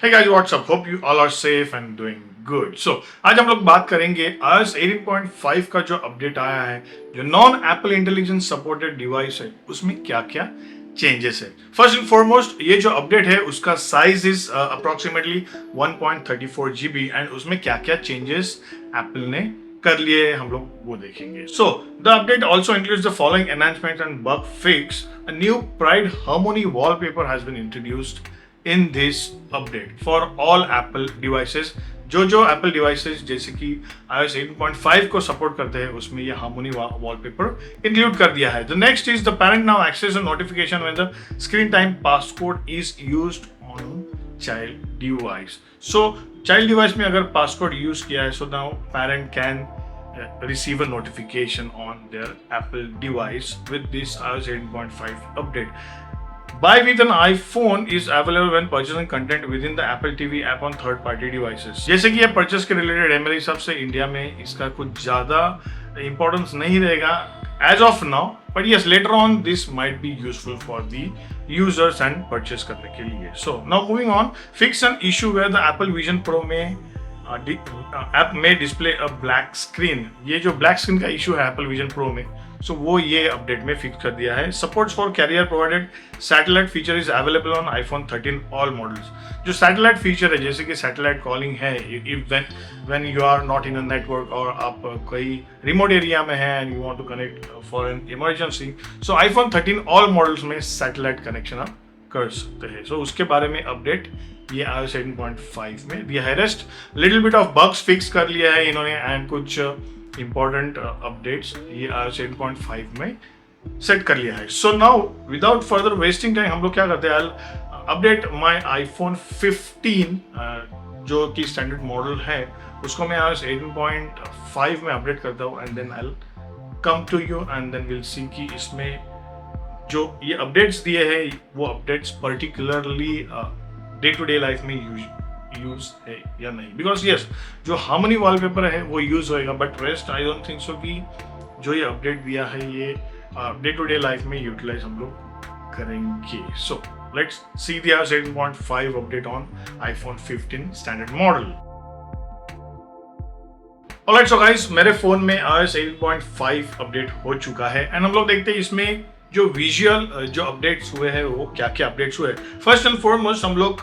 Hey guys, what's up? Hope you all are safe and doing good. So आज हम लोग बात करेंगे iOS 18.5 का जो अपडेट आया है, जो non Apple intelligence supported device है, उसमें क्या क्या चेंजेस है. फर्स्ट एंड फॉरमोस्ट ये जो अपडेट है उसका size is approximately 1.34 GB and उसमें क्या क्या चेंजेस एप्पल ने कर लिए हम लोग वो देखेंगे. So the update also includes the following enhancement and bug fix. A new Pride Harmony wallpaper has been introduced in this update for all Apple devices. जो Apple devices जैसे कि iOS 18.5 को सपोर्ट करते हैं उसमें ये हार्मोनी वॉलपेपर इंक्लूड कर दिया है. The next is the parent now access a notification when the screen time passcode is used on child device. So child device में अगर passcode use किया है, so now parent can receive a notification on their Apple device with this iOS 18.5 update. Buy with an iPhone is available when purchasing content within the Apple TV app on third party devices. जैसे कि ये purchase के related है, मेरे हिसाब से India में इसका कुछ ज़्यादा इंपॉर्टेंस नहीं रहेगा as of now, but yes later on this might be useful for the users and purchase करने के लिए. So now moving on, fix an issue where the Apple Vision Pro में ऐप में डिस्प्ले अ ब्लैक स्क्रीन. ये जो black screen का issue है Apple Vision Pro में, सो वो ये अपडेट में फिक्स कर दिया है. Supports for carrier provided satellite feature is available on iPhone 13 all models. जो सैटेलाइट फीचर है जैसे कि सैटेलाइट कॉलिंग है, if when you are not in a network और आप कहीं रिमोट एरिया में हैं and you want to connect for an emergency, so iPhone 13 all models में सैटेलाइट कनेक्शन आप कर सकते हैं. सो उसके बारे में अपडेट ये iOS 18.5 में दिया है. Rest little bit of bugs fix कर लिया है इन्होंने एंड कुछ इंपॉर्टेंट अपडेट्स ये iOS 18.5 में सेट कर लिया है. So now without further wasting time हम लोग क्या करते हैं, अपडेट माय iPhone 15 जो कि स्टैंडर्ड मॉडल है उसको मैं iOS 18.5 में अपडेट करता हूँ and then I come to you and then will see कि इसमें जो ये अपडेट्स दिए हैं वो updates particularly day to day life में यूज है या नहीं. बिकॉज यस जो हार्मनी वॉलपेपर है वो यूज होएगा, but rest I don't think so कि जो ये अपडेट दिया है ये डे टू डे लाइफ में यूटिलाइज हम लोग करेंगे. So let's see the iOS 18.5 update on iPhone 15 standard model. Alright so guys, मेरे फोन में iOS 18.5 अपडेट हो चुका है एंड हम लोग देखते हैं इसमें जो विजुअल जो अपडेट्स हुए हैं वो क्या क्या अपडेट्स हुए. फर्स्ट एंड फॉरमोस्ट हम लोग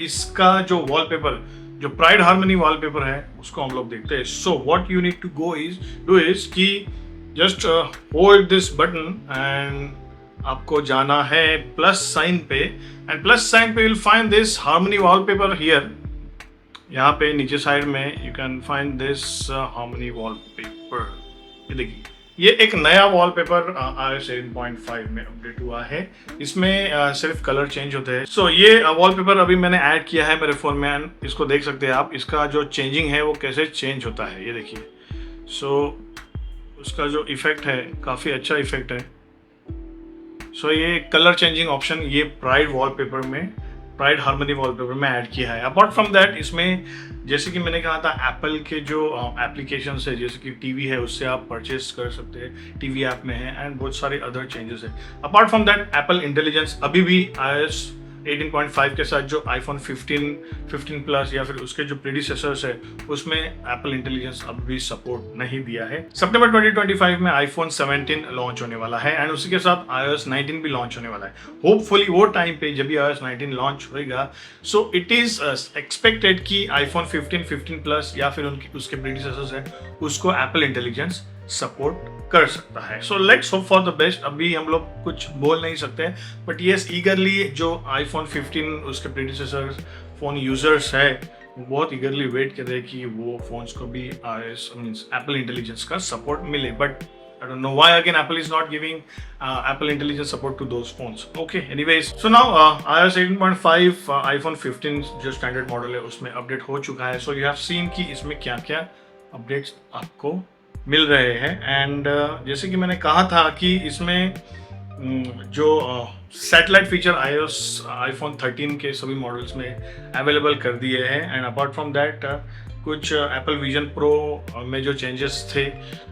इसका जो वॉलपेपर जो प्राइड हार्मनी वॉलपेपर है उसको हम लोग देखते हैं. So what you need to do is कि just hold this button and आपको जाना है प्लस साइन पे एंड प्लस साइन पे will find this harmony wallpaper here. यहाँ पे नीचे साइड में you can find this harmony wallpaper. ये देखिए ये एक नया वॉलपेपर iOS 18.5 में अपडेट हुआ है. इसमें सिर्फ कलर चेंज होते हैं. सो ये वॉलपेपर अभी मैंने ऐड किया है मेरे फ़ोन में एंड इसको देख सकते हैं आप. इसका जो चेंजिंग है वो कैसे चेंज होता है ये देखिए. सो उसका जो इफेक्ट है काफ़ी अच्छा इफेक्ट है. सो ये कलर चेंजिंग ऑप्शन ये प्राइड वॉलपेपर में प्राइड हार्मनी वॉलपेपर में ऐड किया है. अपार्ट फ्रॉम दैट इसमें जैसे कि मैंने कहा था एप्पल के जो एप्लीकेशन है जैसे कि टीवी है उससे आप परचेस कर सकते हैं, टीवी ऐप में है एंड बहुत सारे अदर चेंजेस है. Apart from that Apple intelligence अभी भी iOS 18.5 के साथ जो iPhone 15 प्लस या फिर उसके जो प्रीडिसेसर्स है उसमें एप्पल इंटेलिजेंस अभी भी सपोर्ट नहीं दिया है. सितंबर 2025 में iPhone 17 लॉन्च होने वाला है एंड उसी के साथ iOS 19 भी लॉन्च होने वाला है. होपफुली वो टाइम पे जब भी iOS 19 लॉन्च होएगा, सो इट इज एक्सपेक्टेड कि iPhone 15 प्लस या फिर उसके प्रीडिसेसर्स है उसको एप्पल इंटेलिजेंस सपोर्ट कर सकता है. So let's hope for the best. अभी हम लोग कुछ बोल नहीं सकते, बट येस ईगरली जो iPhone 15 उसके प्रीडिसेसर फोन यूजर्स है वो बहुत ईगरली वेट कर रहे हैं कि वो फोन्स को भी iOS मींस एप्पल इंटेलिजेंस का सपोर्ट मिले. But I don't know why again Apple is not giving Apple Intelligence support to those phones. Okay, anyways, so now iOS 18.5 iPhone 15 जो स्टैंडर्ड मॉडल है उसमें अपडेट हो चुका है. So you have seen कि इसमें क्या क्या अपडेट्स आपको मिल रहे हैं एंड जैसे कि मैंने कहा था कि इसमें जो सैटेलाइट फीचर iPhone 13 के सभी मॉडल्स में अवेलेबल कर दिए हैं एंड अपार्ट फ्रॉम दैट कुछ एप्पल विजन प्रो में जो चेंजेस थे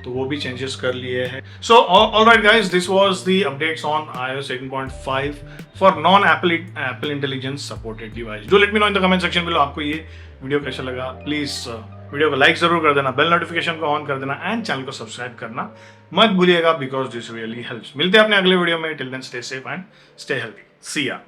तो वो भी चेंजेस कर लिए हैं. So alright guys, this was the updates on iOS 18.5 for non Apple intelligence supported device. Do let me know in the comment section below आपको ये वीडियो कैसा लगा. प्लीज वीडियो को लाइक जरूर कर देना, बेल नोटिफिकेशन को ऑन कर देना एंड चैनल को सब्सक्राइब करना मत भूलिएगा बिकॉज दिस रियली हेल्प्स. मिलते हैं अपने अगले वीडियो में. Till then stay safe and stay healthy. See या.